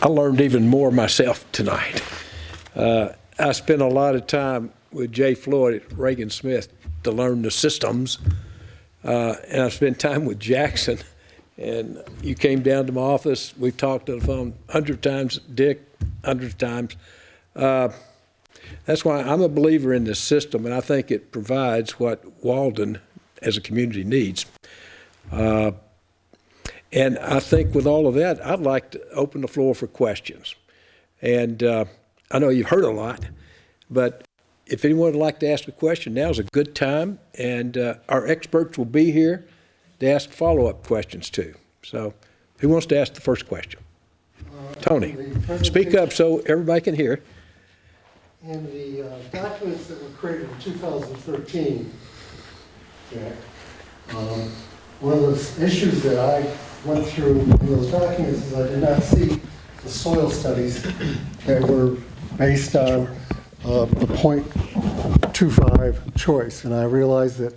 I learned even more myself tonight. I spent a lot of time with Jay Floyd at Reagan Smith to learn the systems, and I spent time with Jackson. And you came down to my office. We've talked on the phone 100 times, Dick, 100 times. That's why I'm a believer in this system, and I think it provides what Walden as a community needs. And I think with all of that, I'd like to open the floor for questions. And I know you've heard a lot, but if anyone would like to ask a question, now's a good time. And our experts will be here to ask follow-up questions too. So who wants to ask the first question? Tony, speak up so everybody can hear. In the documents that were created in 2013, Jack, one of the issues that I went through in those documents is I did not see the soil studies that were based on the .25 choice. And I realized that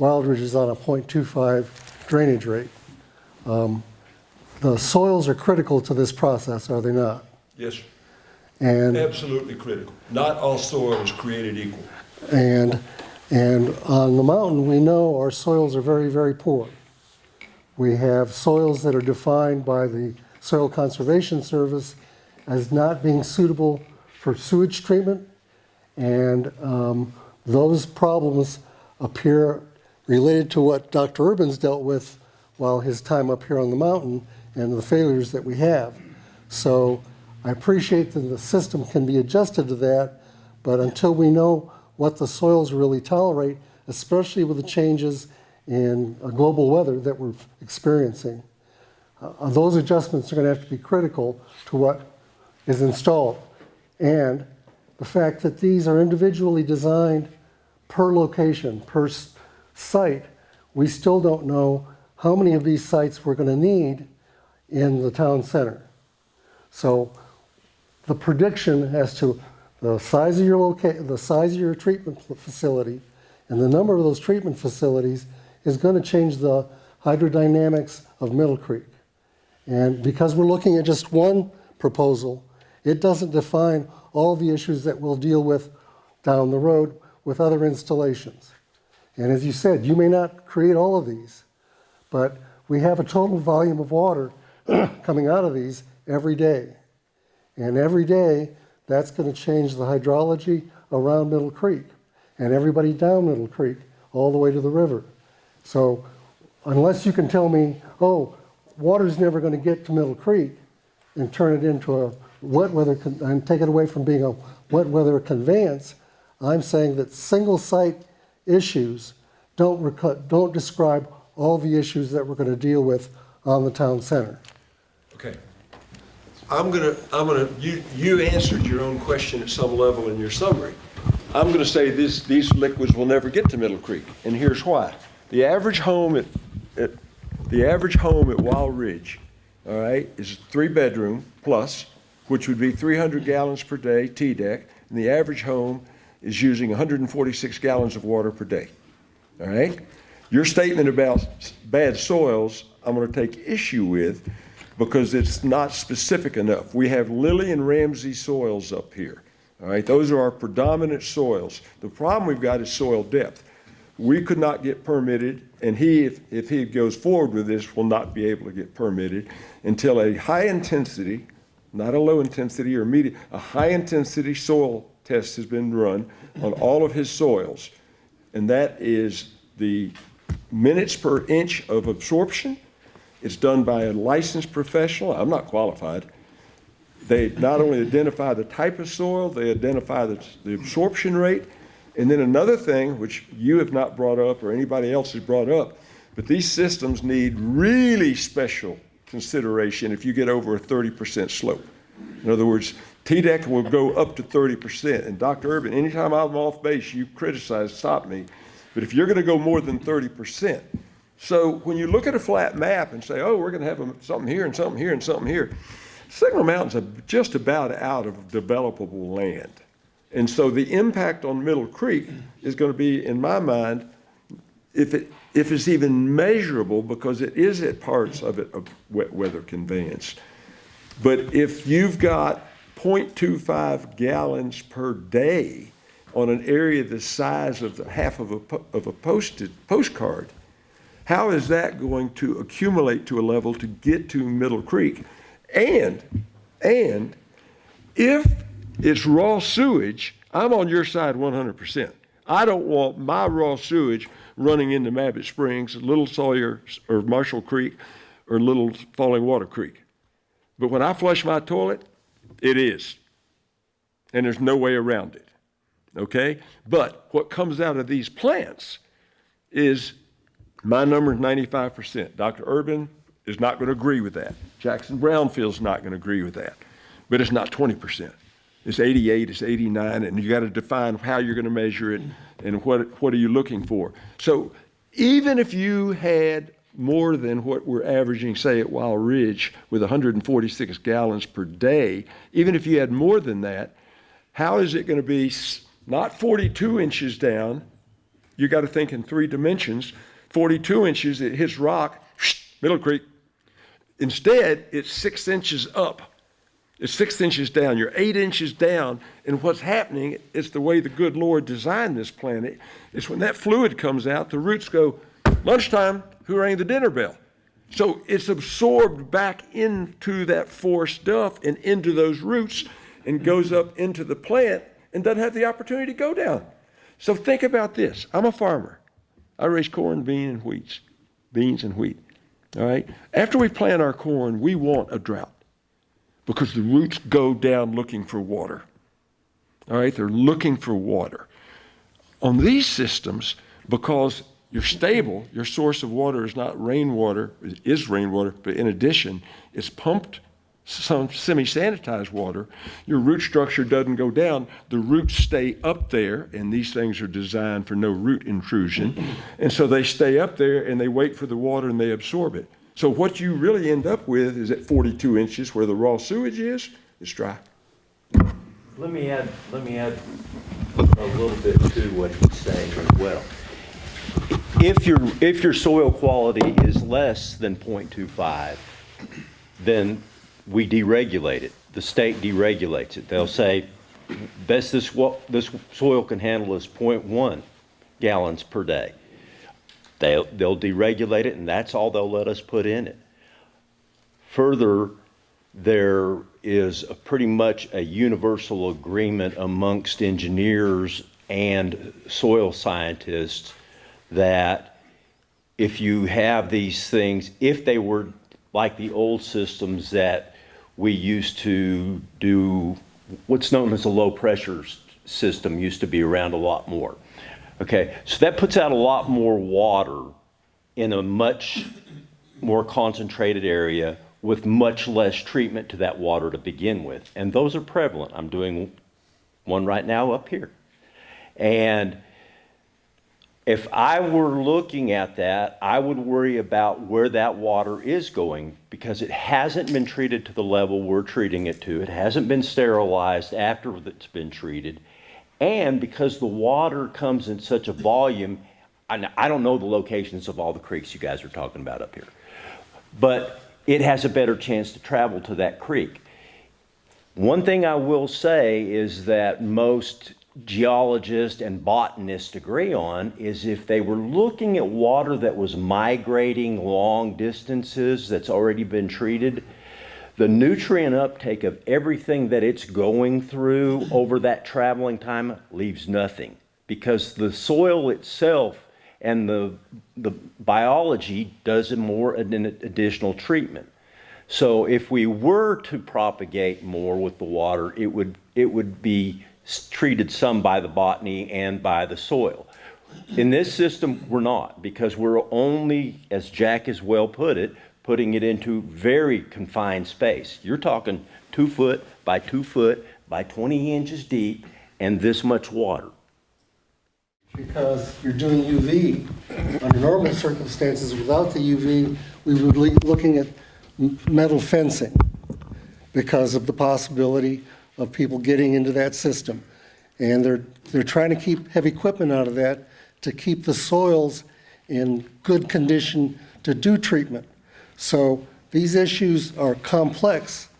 Wildridge is on a .25 drainage rate. The soils are critical to this process, are they not? Yes, sir. And Absolutely critical. Not all soil is created equal. And on the mountain, we know our soils are very, very poor. We have soils that are defined by the Soil Conservation Service as not being suitable for sewage treatment. And those problems appear related to what Dr. Urban's dealt with while his time up here on the mountain and the failures that we have. So I appreciate that the system can be adjusted to that, but until we know what the soils really tolerate, especially with the changes in global weather that we're experiencing, those adjustments are going to have to be critical to what is installed. And the fact that these are individually designed per location, per site, we still don't know how many of these sites we're going to need in the town center. So the prediction as to the size of your treatment facility and the number of those treatment facilities is going to change the hydrodynamics of Middle Creek. And because we're looking at just one proposal, it doesn't define all the issues that we'll deal with down the road with other installations. And as you said, you may not create all of these, but we have a total volume of water coming out of these every day. And every day, that's going to change the hydrology around Middle Creek and everybody down Middle Creek all the way to the river. So unless you can tell me, oh, water's never going to get to Middle Creek and turn it into a wet weather, and take it away from being a wet weather conveyance, I'm saying that single site issues don't describe all the issues that we're going to deal with on the town center. Okay. You answered your own question at some level in your summary. I'm going to say these liquids will never get to Middle Creek, and here's why. The average home at Wild Ridge, all right, is a 3-bedroom plus, which would be 300 gallons per day, T-deck, and the average home is using 146 gallons of water per day, all right? Your statement about bad soils, I'm going to take issue with because it's not specific enough. We have Lily and Ramsey soils up here, all right? Those are our predominant soils. The problem we've got is soil depth. We could not get permitted, and if he goes forward with this, will not be able to get permitted until a high intensity, not a low intensity or medium, a high intensity soil test has been run on all of his soils. And that is the minutes per inch of absorption. It's done by a licensed professional. I'm not qualified. They not only identify the type of soil, they identify the absorption rate. And then another thing, which you have not brought up or anybody else has brought up, but these systems need really special consideration if you get over a 30% slope. In other words, T-deck will go up to 30%. And Dr. Urban, anytime I'm off base, you criticize, stop me. But if you're going to go more than 30%, so when you look at a flat map and say, oh, we're going to have something here and something here and something here, Signal Mountains are just about out of developable land. And so the impact on Middle Creek is going to be, in my mind, if it's even measurable, because it is at parts of it of wet weather conveyance. But if you've got 0.25 gallons per day on an area the size of the half of a postcard, how is that going to accumulate to a level to get to Middle Creek? And if it's raw sewage, I'm on your side 100%. I don't want my raw sewage running into Mabbitt Springs, Little Sawyer, or Marshall Creek, or Little Falling Water Creek. But when I flush my toilet, it is. And there's no way around it. Okay? But what comes out of these plants is, my number is 95%. Dr. Urban is not going to agree with that. Jackson Brownfield's not going to agree with that. But it's not 20%. It's 88, it's 89, and you got to define how you're going to measure it and what are you looking for. So even if you had more than what we're averaging, say, at Wild Ridge with 146 gallons per day, even if you had more than that, how is it going to be not 42 inches down? You got to think in 3 dimensions. 42 inches, it hits rock, Middle Creek. Instead, it's 6 inches up. It's 6 inches down. You're 8 inches down. And what's happening is the way the good Lord designed this planet is when that fluid comes out, the roots go, lunchtime, who rang the dinner bell? So it's absorbed back into that forest stuff and into those roots and goes up into the plant and doesn't have the opportunity to go down. So think about this. I'm a farmer. I raise corn, beans, and wheat. All right? After we plant our corn, we want a drought because the roots go down looking for water. All right? They're looking for water. On these systems, because you're stable, your source of water is not rainwater, it is rainwater, but in addition, it's pumped some semi-sanitized water, your root structure doesn't go down, the roots stay up there, and these things are designed for no root intrusion, and so they stay up there and they wait for the water and they absorb it. So what you really end up with is at 42 inches where the raw sewage is, it's dry. Let me add a little bit to what he's saying as well. If your soil quality is less than 0.25, then we deregulate it. The state deregulates it. They'll say, best this soil can handle is 0.1 gallons per day. They'll deregulate it, and that's all they'll let us put in it. Further, there is pretty much a universal agreement amongst engineers and soil scientists that if you have these things, if they were like the old systems that we used to do, what's known as a low pressure system used to be around a lot more. Okay, so that puts out a lot more water in a much more concentrated area with much less treatment to that water to begin with. And those are prevalent. I'm doing one right now up here. And if I were looking at that, I would worry about where that water is going because it hasn't been treated to the level we're treating it to. It hasn't been sterilized after it's been treated. And because the water comes in such a volume, I don't know the locations of all the creeks you guys are talking about up here, but it has a better chance to travel to that creek. One thing I will say is that most geologists and botanists agree on is if they were looking at water that was migrating long distances that's already been treated, the nutrient uptake of everything that it's going through over that traveling time leaves nothing because the soil itself and the biology does more an additional treatment. So if we were to propagate more with the water, it would be treated some by the botany and by the soil. In this system, we're not, because we're only, as Jack has well put it, putting it into very confined space. You're talking 2 foot by 2 foot by 20 inches deep and this much water. Because you're doing UV, under normal circumstances, without the UV, we would be looking at metal fencing because of the possibility of people getting into that system. And they're trying to have equipment out of that to keep the soils in good condition to do treatment. So these issues are complex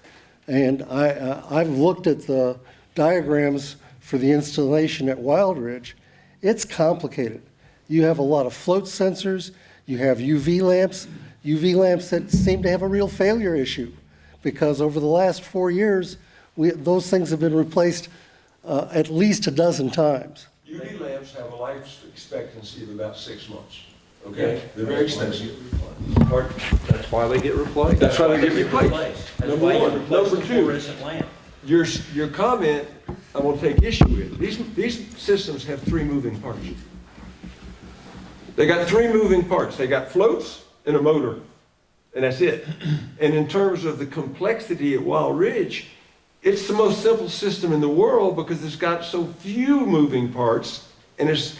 And I've looked at the diagrams for the installation at Wild Ridge. It's complicated. You have a lot of float sensors, you have UV lamps that seem to have a real failure issue, because over the last 4 years, those things have been replaced at least a dozen times. UV lamps have a life expectancy of about 6 months, okay? They're very expensive. Pardon? That's why they get replaced. That's why they get replaced. That's Number why you one. replace Number the two. fluorescent lamp. Your comment, I'm gonna take issue with. These systems have 3 moving parts. They got 3 moving parts. They got floats and a motor, and that's it. And in terms of the complexity at Wild Ridge, it's the most simple system in the world because it's got so few moving parts, and it's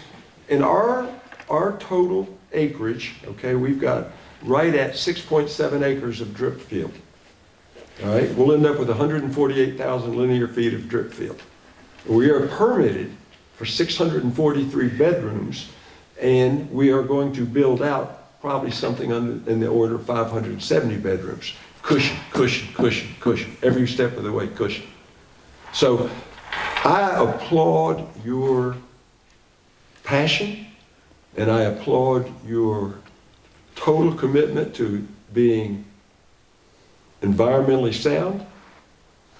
in our total acreage, okay, we've got right at 6.7 acres of drip field. All right, we'll end up with 148,000 linear feet of drip field. We are permitted for 643 bedrooms, and we are going to build out probably something in the order of 570 bedrooms. Cushion, cushion, cushion, cushion. Every step of the way, cushion. So I applaud your passion, and I applaud your total commitment to being environmentally sound.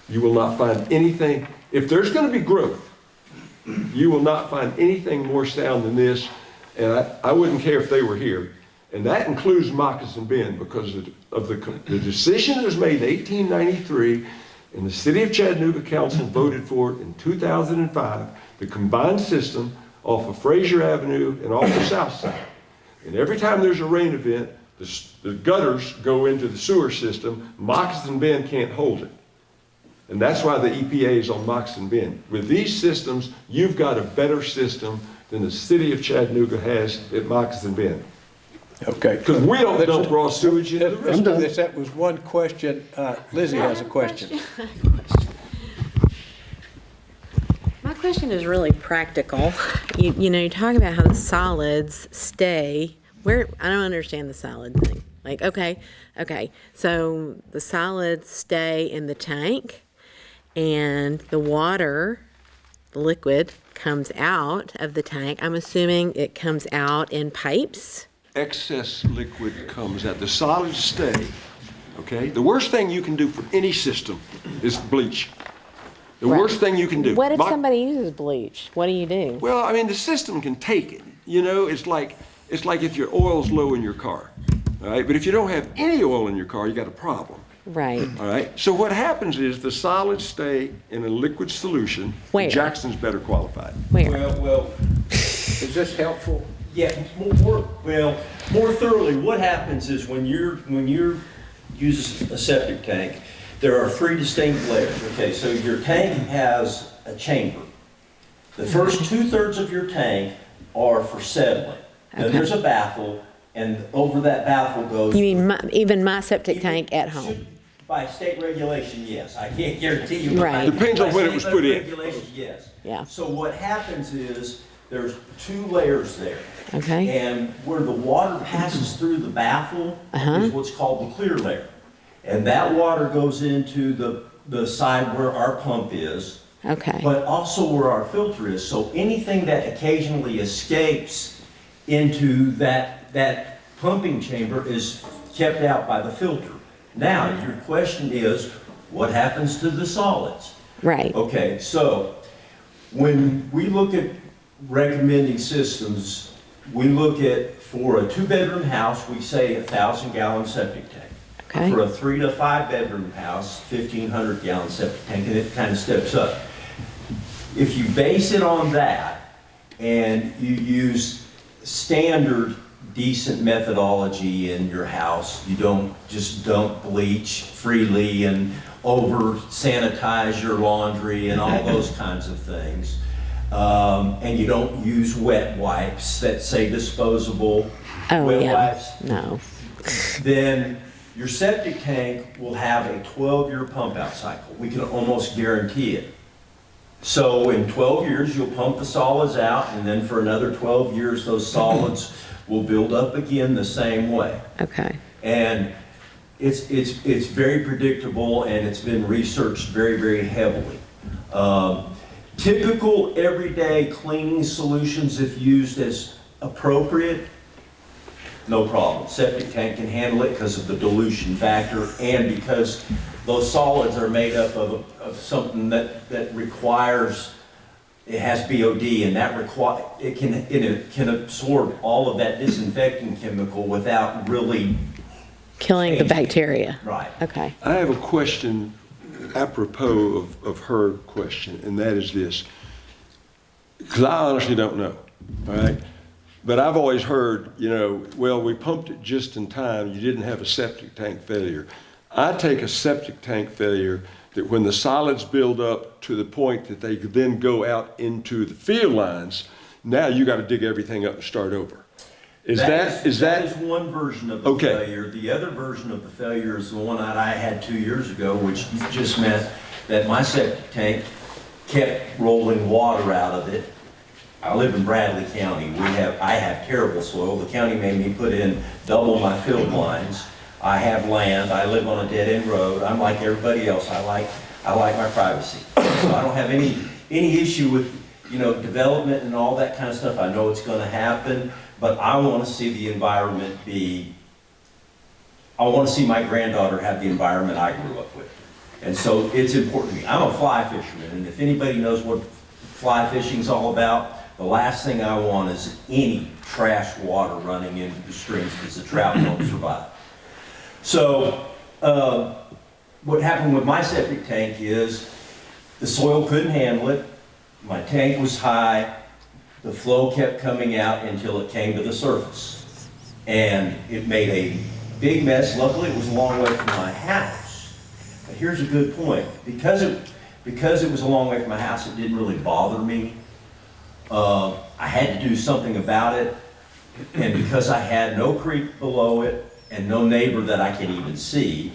You will not find anything, if there's going to be growth, you will not find anything more sound than this, and I wouldn't care if they were here. And that includes Moccasin Bend, because of the decision that was made in 1893, and the City of Chattanooga Council voted for it in 2005, the combined system off of Fraser Avenue and off the south side. And every time there's a rain event, the gutters go into the sewer system. Moccasin Bend can't hold it. And that's why the EPA is on Moccasin Bend. With these systems, you've got a better system than the City of Chattanooga has at Moccasin Bend. Okay. Because we don't dump raw sewage into the river. I'm done. That was one question. Lizzie has a question. My question is really practical. You talk about how the solids stay where. I don't understand the solid thing. Like, okay, so the solids stay in the tank, and the water, the liquid, comes out of the tank. I'm assuming it comes out in pipes. Excess liquid comes out. The solids stay, okay? The worst thing you can do for any system is bleach. The Right. worst thing you can do. What if somebody uses bleach? What do you do? Well, I mean, the system can take it. It's like if your oil's low in your car, all right? But if you don't have any oil in your car, you got a problem, Right. all right? So what happens is the solids stay in a liquid solution. Where? Jackson's better qualified. Where? Well, Is this helpful? yeah, more thoroughly, what happens is when you're using a septic tank, there are 3 distinct layers. Okay, so your tank has a chamber. The first 2/3 of your tank are for settling. Then Okay. there's a baffle, and over that baffle goes. You mean even my septic tank at home? Should- By state regulation, yes. I can't guarantee you. but Right. Depends on by when it was state put in. Regulation, yes. Yeah. So what happens is there's 2 layers there. Okay. And where the water passes through the baffle is what's called the clear layer. And that water goes into the side where our pump is, Okay. but also where our filter is. So anything that occasionally escapes into that pumping chamber is kept out by the filter. Now, your question is, what happens to the solids? Right. Okay, so when we look at recommending systems, we look at, for a 2-bedroom house, we say 1,000-gallon septic tank. Okay. For a 3 to 5-bedroom house, 1,500-gallon septic tank, and it kind of steps up. If you base it on that, and you use standard decent methodology in your house, you don't just dump bleach freely and over sanitize your laundry and all those kinds of things, and you don't use wet wipes that say disposable Oh, wet yeah. wipes, No. then your septic tank will have a 12-year pump out cycle. We can almost guarantee it. So in 12 years, you'll pump the solids out, and then for another 12 years, those solids will build up again the same way. Okay. And It's very predictable, and it's been researched very, very heavily. Typical everyday cleaning solutions, if used as appropriate, no problem. Septic tank can handle it because of the dilution factor and because those solids are made up of something that requires, it has BOD, and it can absorb all of that disinfecting chemical without really Killing the bacteria. Right. Okay. I have a question apropos of her question, and that is this. Because I honestly don't know, all right? But I've always heard, well, we pumped it just in time. You didn't have a septic tank failure. I take a septic tank failure that when the solids build up to the point that they could then go out into the field lines, now you got to dig everything up and start over. That is one version of the failure. The other version of the failure is the one that I had 2 years ago, which just meant that my septic tank kept rolling water out of it. I live in Bradley County. I have terrible soil. The county made me put in double my field lines. I have land. I live on a dead-end road. I'm like everybody else. I like my privacy. So I don't have any issue with development and all that kind of stuff. I know it's going to happen. But I want to see the environment I want to see my granddaughter have the environment I grew up with. And so it's important to me. I'm a fly fisherman, and if anybody knows what fly fishing's all about, the last thing I want is any trash water running into the streams because the trout won't survive. So what happened with my septic tank is the soil couldn't handle it. My tank was high. The flow kept coming out until it came to the surface. And it made a big mess. Luckily, it was a long way from my house. But here's a good point. Because it was a long way from my house, it didn't really bother me. I had to do something about it. And because I had no creek below it and no neighbor that I could even see,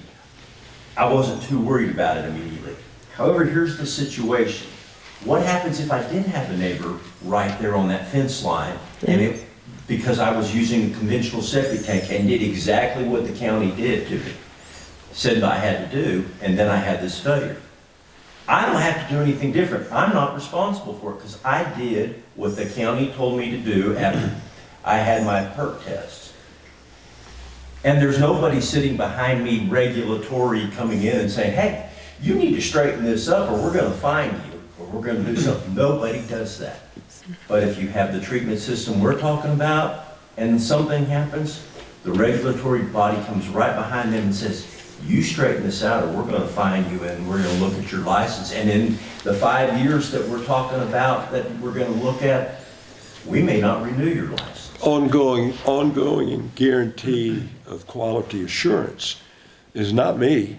I wasn't too worried about it immediately. However, here's the situation. What happens if I didn't have a neighbor right there on that fence line, and because I was using a conventional septic tank and did exactly what the county did to me, said I had to do, and then I had this failure? I don't have to do anything different. I'm not responsible for it because I did what the county told me to do after I had my perk test. And there's nobody sitting behind me regulatory coming in and saying, hey, you need to straighten this up or we're going to fine you. We're going to do something. Nobody does that. But if you have the treatment system we're talking about and something happens, the regulatory body comes right behind them and says, you straighten this out or we're going to fine you and we're going to look at your license. And in the 5 years that we're talking about that we're going to look at, we may not renew your license. Ongoing guarantee of quality assurance is not me.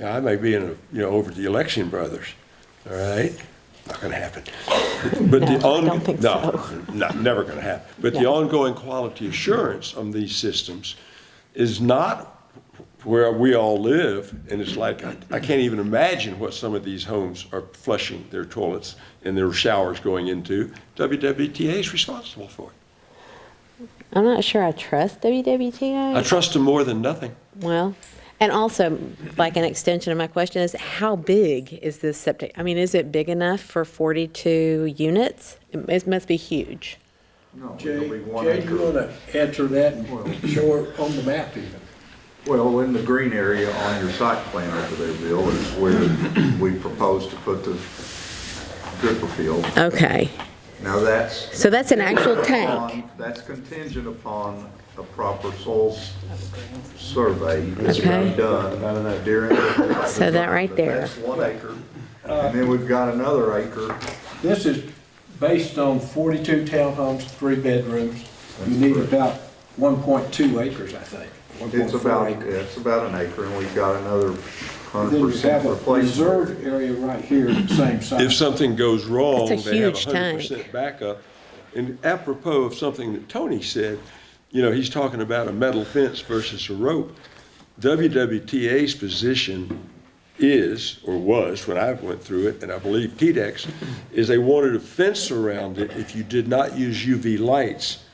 I may be over the election brothers. All right? Not going to happen. But I don't think so. No, never going to happen. But the ongoing quality assurance on these systems is not where we all live. And it's like, I can't even imagine what some of these homes are flushing their toilets and their showers going into. WWTA is responsible for it. I'm not sure I trust WWTA. I trust them more than nothing. Well, and also, like an extension of my question is, how big is this septic? I mean, is it big enough for 42 units? It must be huge. No, Jay, it'll be 1 you acre. want to answer that and show it on the map even? Well, in the green area on your site plan over there, Bill, is where we propose to put the dripper field. Okay. Now that's. So that's an actual tank. That's contingent upon a proper soil survey that's going to be done during. So that right there. That's 1 acre. And then we've got another acre. This is based on 42 townhomes, 3 bedrooms. You need about 1.2 acres, I think. It's 1.4 about, acres. it's about an acre, and we've got another Then you have 100% a replacement. reserve area right here, the same size. If something goes wrong, It's a they have huge 100% tank. backup. And apropos of something that Tony said, he's talking about a metal fence versus a rope. WWTA's position is, or was, when I went through it, and I believe TDEX, is they wanted a fence around it if you did not use UV lights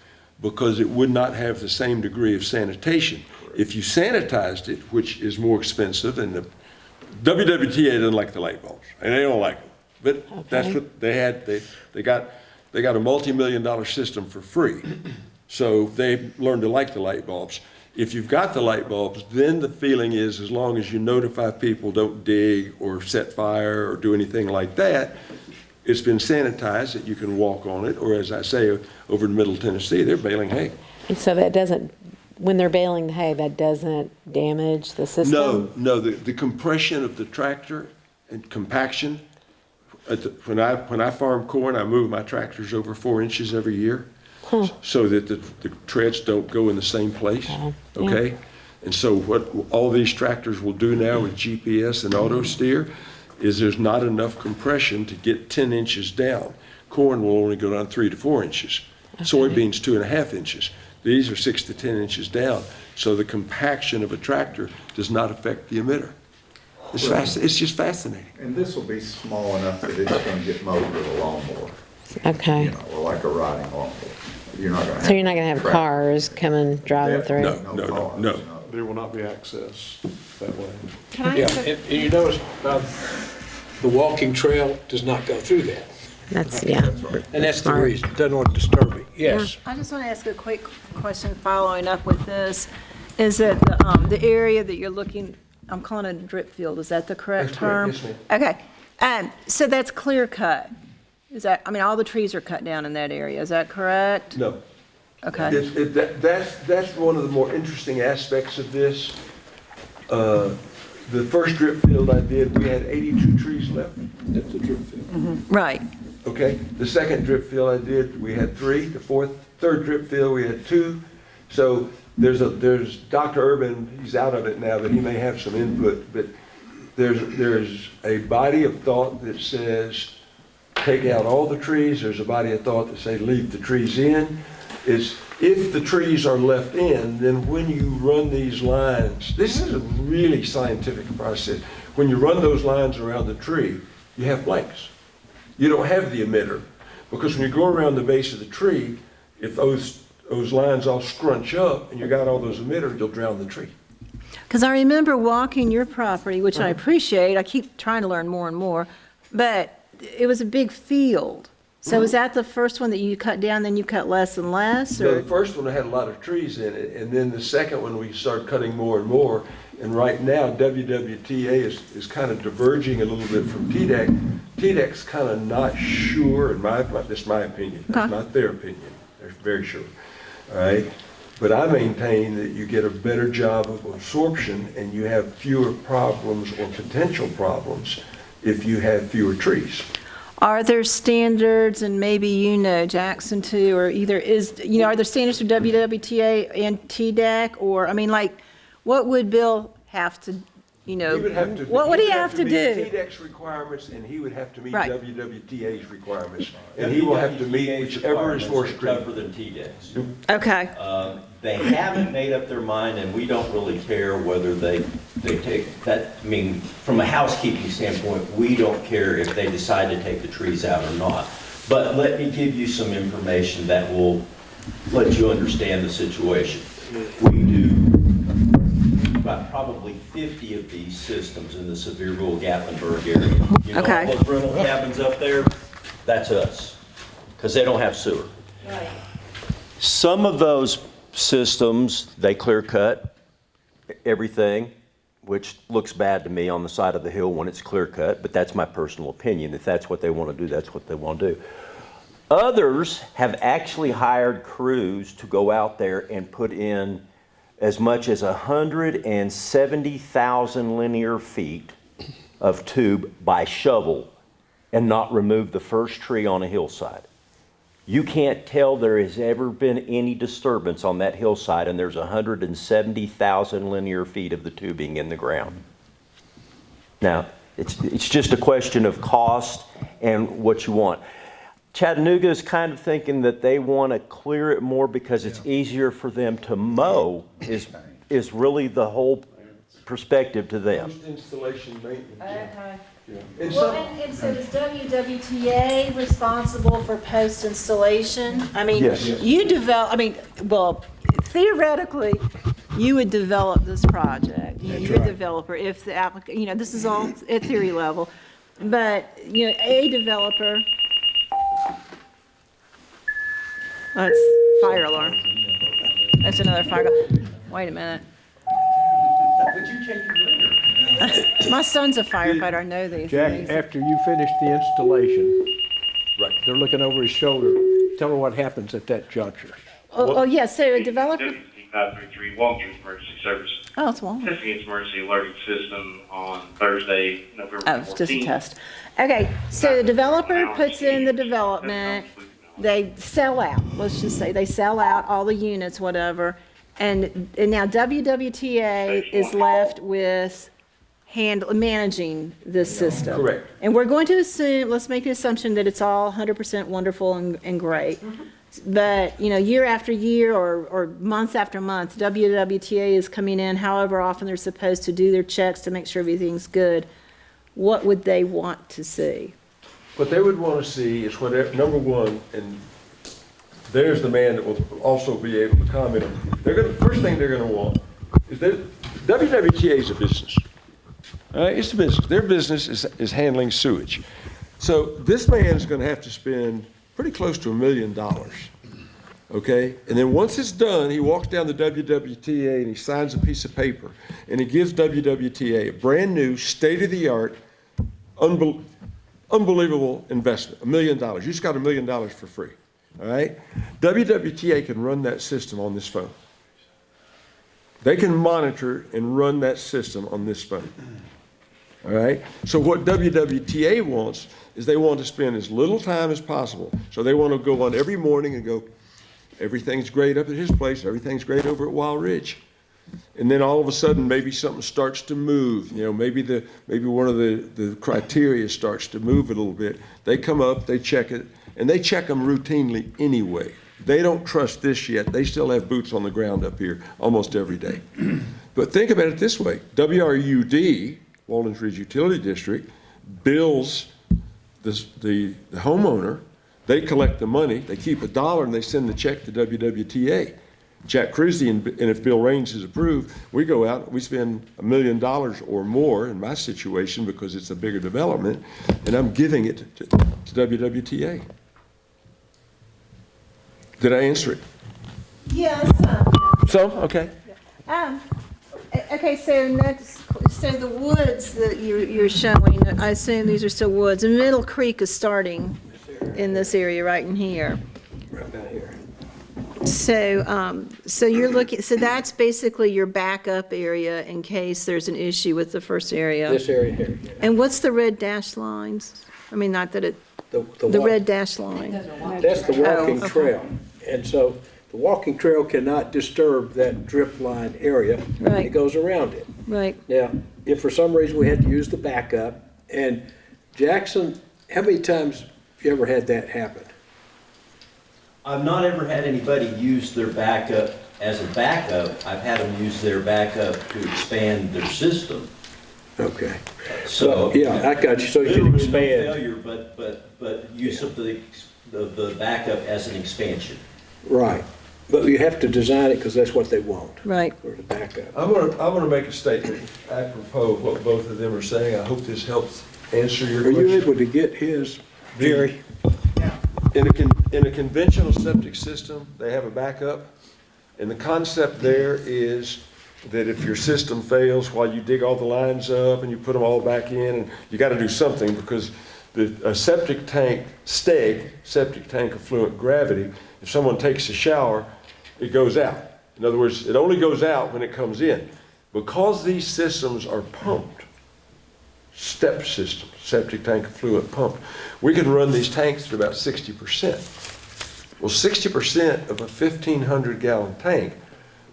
because it would not have the same degree of sanitation. If you sanitized it, which is more expensive, and the WWTA doesn't like the light bulbs, and they don't like them. But that's what they had. They got a multi-million-dollar system for free. So they learned to like the light bulbs. If you've got the light bulbs, then the feeling is, as long as you notify people, don't dig or set fire or do anything like that, it's been sanitized that you can walk on it. Or as I say, over in Middle Tennessee, they're baling hay. And so that doesn't, when they're baling the hay, that doesn't damage the system? No, the compression of the tractor and compaction, when I farm corn, I move my tractors over 4 inches every year. So that the treads don't go in the same place, okay? And so what all these tractors will do now with GPS and auto steer is there's not enough compression to get 10 inches down. Corn will only go down 3 to 4 inches. Soybeans 2.5 inches. These are 6 to 10 inches down. So the compaction of a tractor does not affect the emitter. It's just fascinating. And this will be small enough that it's gonna get mowed with a lawnmower, Okay. you know, or like a riding lawnmower. You're not gonna have. So you're not gonna have track- cars coming, driving through? No. There will not be access that way. Can I Yeah, ask a- and you notice the walking trail does not go through that. That's, yeah. And that's the Smart. reason. It doesn't want to disturb me. Yes. I just want to ask a quick question following up with this. Is it the area that you're looking, I'm calling it a drip field, is that the correct That's correct. term? Yes, ma'am. Okay, so that's clear cut? Is that, I mean, all the trees are cut down in that area, is that correct? No. Okay, That's one of the more interesting aspects of this. The first drip field I did, we had 82 trees left. That's the drip field. right, Okay, the second drip field I did, we had 3. The third drip field, we had 2. So there's Dr. Urban, he's out of it now, but he may have some input, but there's a body of thought that says, take out all the trees. There's a body of thought that say, leave the trees in. It's, if the trees are left in, then when you run these lines, this is a really scientific process. When you run those lines around the tree, you have blanks. You don't have the emitter, because when you go around the base of the tree, if those lines all scrunch up and you got all those emitters, you'll drown the tree. because I remember walking your property, which I appreciate, I keep trying to learn more and more, but it was a big field. So was that the first one that you cut down, then you cut less and less, So or? the first one had a lot of trees in it, and then the second one, we started cutting more and more. And right now, WWTA is kind of diverging a little bit from TDEC. TDEC's kind of not sure, that's my opinion, that's Okay. not their opinion, they're very sure, all right? But I maintain that you get a better job of absorption and you have fewer problems or potential problems if you have fewer trees. Are there standards, and maybe you know, Jackson too, or either are there standards for WWTA and TDEC, or, I mean, like, what would Bill have to, He would have to. what would he have to meet do? TDEC's requirements, and he would have to meet Right. WWTA's requirements. And he will have to meet whichever is more strict. Tougher than TDEC's. Okay, They haven't made up their mind, and we don't really care whether they take that. I mean, from a housekeeping standpoint, we don't care if they decide to take the trees out or not. But let me give you some information that will let you understand the situation. We do about probably 50 of these systems in the Sevierville, Gatlinburg area. You know, Okay. all those rental cabins up there, that's us, because they don't have sewer. Some of those systems, they clear cut everything, which looks bad to me on the side of the hill when it's clear cut, but that's my personal opinion. If that's what they want to do, that's what they want to do. Others have actually hired crews to go out there and put in as much as 170,000 linear feet of tube by shovel and not remove the first tree on a hillside. You can't tell there has ever been any disturbance on that hillside, and there's 170,000 linear feet of the tubing in the ground. Now, it's just a question of cost and what you want. Chattanooga is kind of thinking that they want to clear it more because it's easier for them to mow, is really the whole perspective to them. Post-installation maintenance. Okay. And Well, some, and so is WWTA responsible for post-installation? I mean, Yes. you develop, I mean, well, theoretically, you would develop this project. That's You're the right. developer, if the applicant, this is all at theory level. But, a developer, that's fire alarm. That's another fire. Wait a minute. My son's a firefighter, I know these Jack, things. after you finish the installation, Right. they're looking over his shoulder. Tell her what happens at that juncture. Yeah, so a developer, 533 Walden Emergency Service. oh, it's Walden. Testing its emergency alerting system on Thursday, November 14th. Oh, it's just a test. Okay, so the developer puts in the development, they sell out, let's just say, they sell out all the units, whatever, and now WWTA is left with managing this system. Correct. And we're going to assume, let's make an assumption that it's all 100% wonderful and great. But, year after year or month after month, WWTA is coming in however often they're supposed to do their checks to make sure everything's good. What would they want to see? What they would want to see is whatever, number one, and there's the man that will also be able to comment on. First thing they're going to want is that WWTA is a business. All right, it's a business. Their business is handling sewage. So this man's going to have to spend pretty close to $1 million. Okay? And then once it's done, he walks down to WWTA and he signs a piece of paper and he gives WWTA a brand new, state-of-the-art, unbelievable investment, $1 million. You just got $1 million for free. All right? WWTA can run that system on this phone. They can monitor and run that system on this phone. All right? So what WWTA wants is they want to spend as little time as possible. So they want to go on every morning and go, everything's great up at his place, everything's great over at Wild Ridge. And then all of a sudden, maybe something starts to move. Maybe one of the criteria starts to move a little bit. They come up, they check it, and they check them routinely anyway. They don't trust this yet. They still have boots on the ground up here almost every day. But think about it this way. WRUD, Walden Ridge Utility District, bills the homeowner. They collect the money. They keep $1 and they send the check to WWTA. Jack Christie, and if Bill Raines is approved, we go out, we spend $1 million or more in my situation because it's a bigger development, and I'm giving it to WWTA. Did I answer it? Yes. So, okay. Okay, so the woods that you're showing, I assume these are still woods, and Middle Creek is starting in this area right in here. Right about here. So you're looking, so that's basically your backup area in case there's an issue with the first area. This area here. Yeah. And what's the red dash lines? I mean, not that it, the walk- red dash line. That's the walking okay. trail. And so the walking trail cannot disturb that drip line area. Right. It goes around it. Right. Now, if for some reason we had to use the backup, and Jackson, how many times have you ever had that happen? I've not ever had anybody use their backup as a backup. I've had them use their backup to expand their system. Okay. So. Yeah, I got you. So you can Literally no expand. failure, but use of the backup as an expansion. Right. But you have to design it because that's what they want. Right. For the backup. I want to make a statement apropos of what both of them are saying. I hope this helps answer your Are question. you able to get his, Jerry? In a conventional septic system, they have a backup, and the concept there is that if your system fails while you dig all the lines up and you put them all back in, and you got to do something because a septic tank steg, septic tank affluent gravity, if someone takes a shower, it goes out. In other words, it only goes out when it comes in. Because these systems are pumped, step system, septic tank affluent pump, we can run these tanks to about 60%. Well, 60% of a 1,500 gallon tank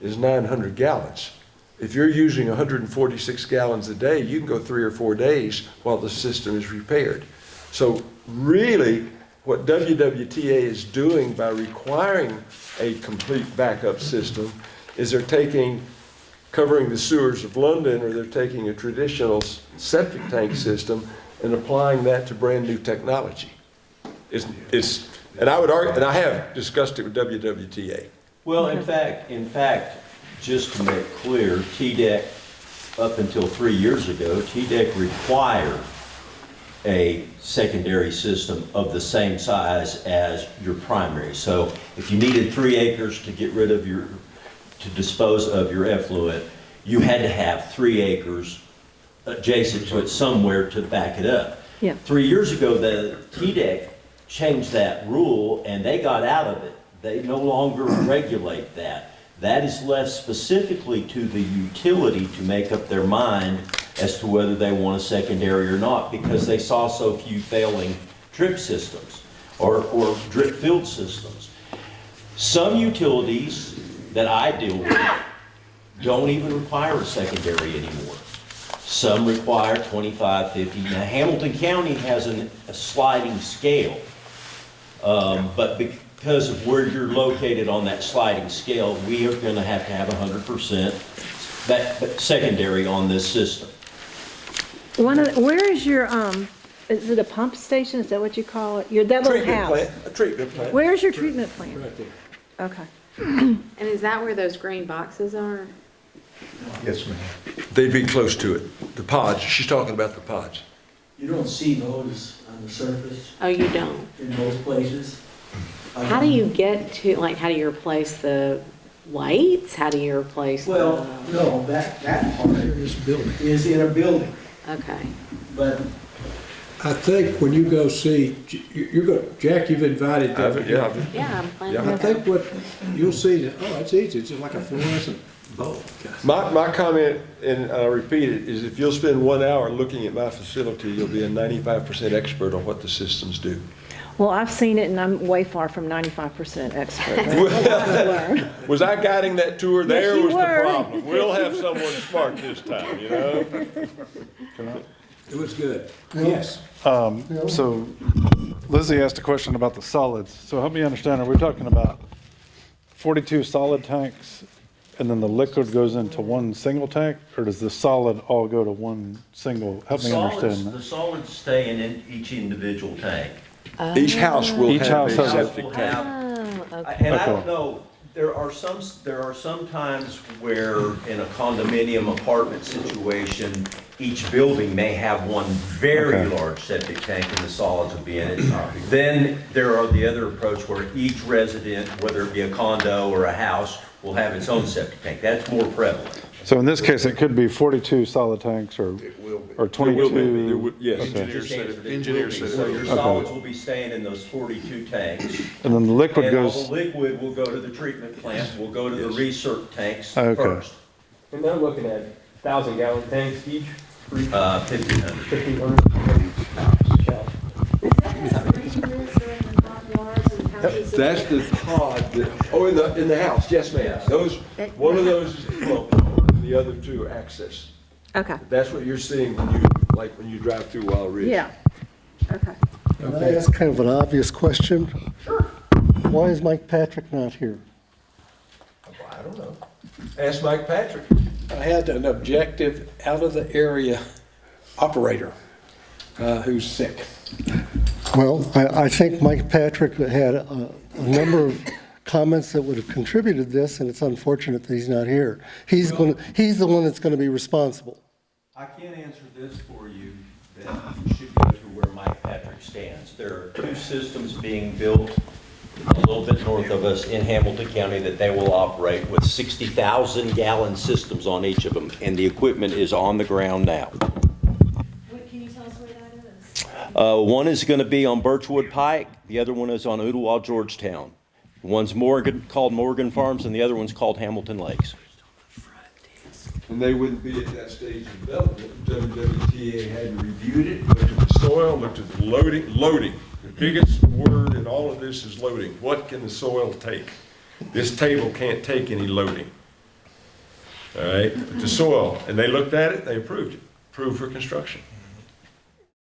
is 900 gallons. If you're using 146 gallons a day, you can go 3 or 4 days while the system is repaired. So really, what WWTA is doing by requiring a complete backup system is they're covering the sewers of London, or they're taking a traditional septic tank system and applying that to brand new technology. And I would argue, and I have discussed it with WWTA. Well, in fact, just to make clear, TDEC, up until 3 years ago, TDEC required a secondary system of the same size as your primary. So if you needed 3 acres to get rid of to dispose of your effluent, you had to have 3 acres adjacent to it somewhere to back it up. Yeah. 3 years ago, the TDEC changed that rule and they got out of it. They no longer regulate that. That is left specifically to the utility to make up their mind as to whether they want a secondary or not, because they saw so few failing drip systems or drip field systems. Some utilities that I deal with don't even require a secondary anymore. Some require 25, 50. Now, Hamilton County has a sliding scale, but because of where you're located on that sliding scale, we are going to have 100% that secondary on this system. Where is your, is it a pump station? Is that what you call it? That little house? A treatment plant. Where's your treatment plant? Right there. Okay. And is that where those green boxes are? Yes, ma'am. They'd be close to it. The pods, she's talking about the pods. You don't see those on the surface Oh, you don't? in those places. How do you get to, like, how do you replace the lights? How do you replace the? Well, no, that part This building. is in a building, Okay. but I think when you go see, you're going, Jack, you've invited them. Yeah, I'm planning I to think go. what you'll see, it's easy, it's just like a fluorescent bulb. My comment, and I repeat it, is if you'll spend 1 hour looking at my facility, you'll be a 95% expert on what the systems do. Well, I've seen it and I'm way far from 95% expert. There's a lot to learn. Was I guiding that tour? There you was the were. problem. We'll have someone smart this time, you know? It was good. Yes. So Lizzie asked a question about the solids. So help me understand, are we talking about 42 solid tanks and then the liquid goes into one single tank? Or does the solid all go to one single? Help me understand The that. solids stay in each individual tank. Each house will Each have house a has a- septic Will tank. have- Oh, okay. And I don't Okay. know, there are some times where in a condominium apartment situation, each building may have one very Okay. large septic tank and the solids will be in it. Then there are the other approach where each resident, whether it be a condo or a house, will have its own septic tank. That's more prevalent. So in this case, it could be 42 solid tanks or 22? There would- Yes. Just answered it will be. So your solids will be staying in those 42 tanks. And then the liquid And all goes, the liquid will go to the treatment plant, will go to the recirc tanks Okay. first. And they're looking at 1,000-gallon tanks each, 1,500. 1,500. That's the pod that, in the house, yes, ma'am. Those, one of those is the flow pump, and the other two are access. Okay. That's what you're seeing when you drive through Wild Ridge. Yeah. Okay. Can I ask kind of an obvious question? Sure. Why is Mike Patrick not here? I don't know. Ask Mike Patrick. I had an objective, out of the area operator who's sick. Well, I think Mike Patrick had a number of comments that would have contributed to this, and it's unfortunate that he's not here. He's the one that's going to be responsible. I can't answer this for you, that you should go to where Mike Patrick stands. There are 2 systems being built a little bit north of us in Hamilton County that they will operate with 60,000-gallon systems on each of them, and the equipment is on the ground now. Can you tell us where that is? One is going to be on Birchwood Pike, the other one is on Ooltewah, Georgetown. One's called Morgan Farms, and the other one's called Hamilton Lakes. And they wouldn't be at that stage of development. WWTA hadn't reviewed it, looked at the soil, looked at the loading. The biggest word in all of this is loading. What can the soil take? This table can't take any loading. All right, but the soil, and they looked at it, they approved it, approved for construction.